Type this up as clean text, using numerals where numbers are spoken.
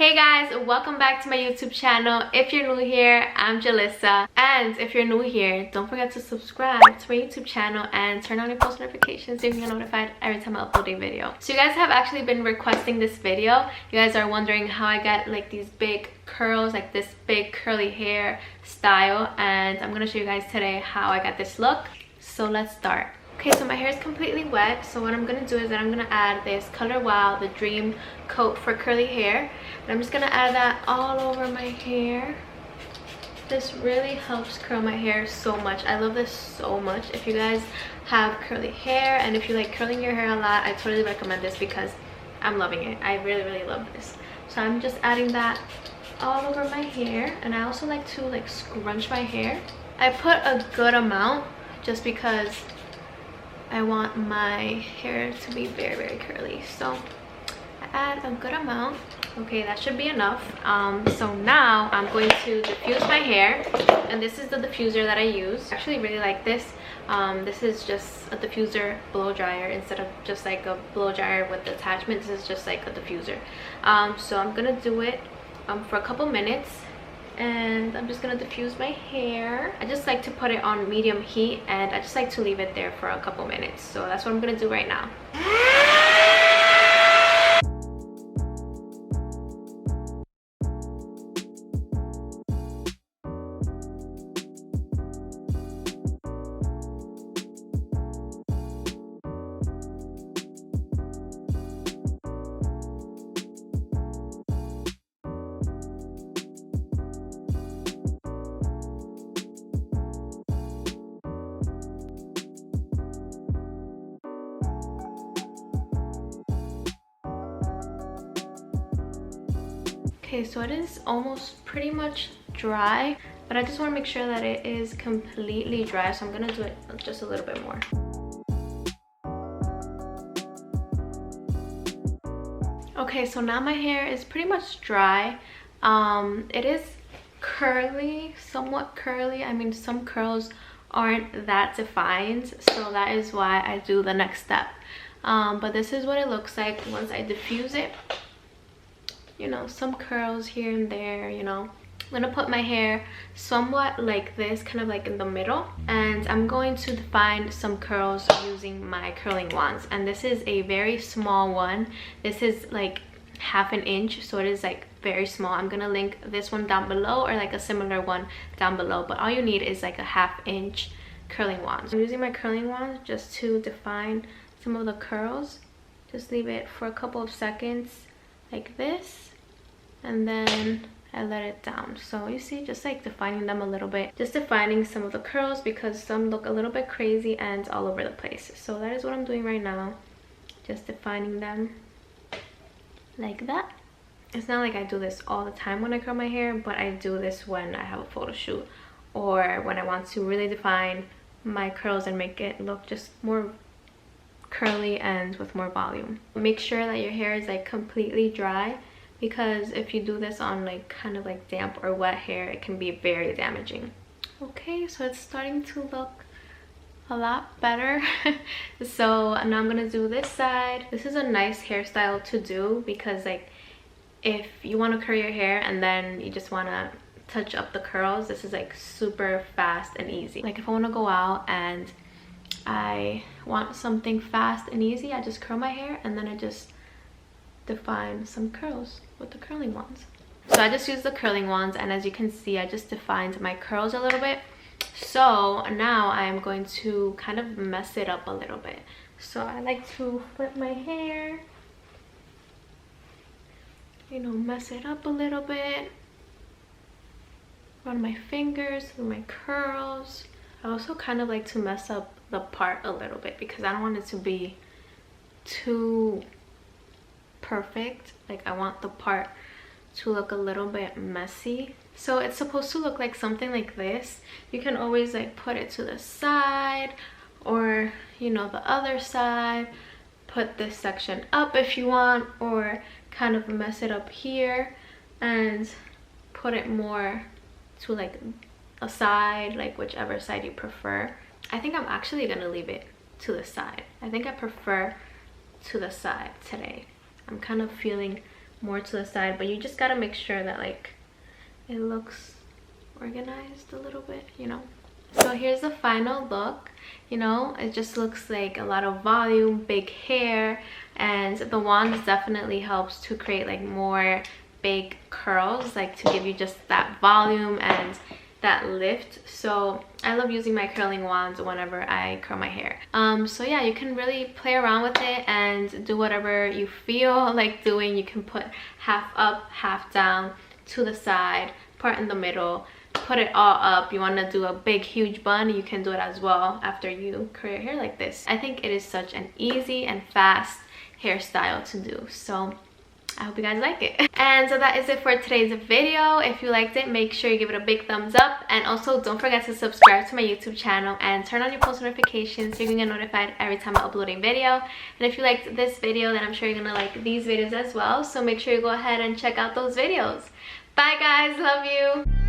Hey guys, welcome back to my YouTube channel. If you're new here, I'm Julissa, and if you're new here, don't forget to subscribe to my YouTube channel and turn on your post notifications so you can get notified every time I upload a video. So you guys have actually been requesting this video. You guys are wondering how I get like these big curls, like this big curly hair style, and I'm gonna show you guys today how I got this look. So let's start. Okay, so my hair is completely wet, so what I'm gonna do is that I'm gonna add this Color Wow, the Dream Coat for curly hair, and I'm just gonna add that all over my hair. This really helps curl my hair so much. I love this so much. If you guys have curly hair and if you like curling your hair a lot, I totally recommend this because I'm loving it. I really love this. So I'm just adding that all over my hair, and I also like to like scrunch my hair. I put a good amount just because I want my hair to be very curly, so I add a good amount. Okay, that should be enough. So now I'm going to diffuse my hair, and this is the diffuser that I use. I actually really like this. This is just a diffuser blow dryer instead of just like a blow dryer with the attachment. This is just like a diffuser. So I'm gonna do it for a couple minutes, and I'm just gonna diffuse my hair. I just like to put it on medium heat, and I just like to leave it there for a couple minutes. So that's what I'm gonna do right now. Okay, so it is almost pretty much dry, but I just want to make sure that it is completely dry, so I'm gonna do it just a little bit more. Okay, so now my hair is pretty much dry. It is curly, somewhat curly. I mean, some curls aren't that defined, so that is why I do the next step. But this is what it looks like once I diffuse it. You know, some curls here and there, you know. I'm gonna put my hair somewhat like this, kind of like in the middle, and I'm going to define some curls using my curling wands. And this is a very small one. This is like ½ an inch, so it is like very small. I'm gonna link this one down below, or like a similar one down below, but all you need is like a ½ inch curling wand. So I'm using my curling wand just to define some of the curls. Just leave it for a couple of seconds like this, and then I let it down. So you see, just like defining them a little bit, just defining some of the curls because some look a little bit crazy and all over the place. So that is what I'm doing right now, just defining them like that. It's not like I do this all the time when I curl my hair, but I do this when I have a photo shoot or when I want to really define my curls and make it look just more curly and with more volume. Make sure that your hair is like completely dry, because if you do this on like kind of like damp or wet hair, it can be very damaging. Okay, so it's starting to look a lot better. So now I'm gonna do this side. This is a nice hairstyle to do because like if you want to curl your hair and then you just want to touch up the curls, this is like super fast and easy. Like if I want to go out and I want something fast and easy, I just curl my hair and then I just define some curls with the curling wands. So I just use the curling wands, and as you can see, I just defined my curls a little bit. So now I'm going to kind of mess it up a little bit. So I like to flip my hair, you know, mess it up a little bit, run my fingers through my curls. I also kind of like to mess up the part a little bit because I don't want it to be too perfect. Like I want the part to look a little bit messy. So it's supposed to look like something like this. You can always like put it to the side, or you know, the other side. Put this section up if you want, or kind of mess it up here and put it more to like a side, like whichever side you prefer. I think I'm actually gonna leave it to the side. I think I prefer to the side today. I'm kind of feeling more to the side, but you just gotta make sure that like it looks organized a little bit, you know. So here's the final look. You know, it just looks like a lot of volume, big hair, and the wand definitely helps to create like more big curls, like to give you just that volume and that lift. So I love using my curling wands whenever I curl my hair. So yeah, you can really play around with it and do whatever you feel like doing. You can put half up, half down, to the side, part in the middle, put it all up. You want to do a big huge bun, you can do it as well after you curl your hair like this. I think it is such an easy and fast hairstyle to do, so I hope you guys like it. And so that is it for today's video. If you liked it, make sure you give it a big thumbs up, and also don't forget to subscribe to my YouTube channel and turn on your post notifications so you can get notified every time I'm uploading video. And if you liked this video, then I'm sure you're gonna like these videos as well, so make sure you go ahead and check out those videos. Bye guys, love you.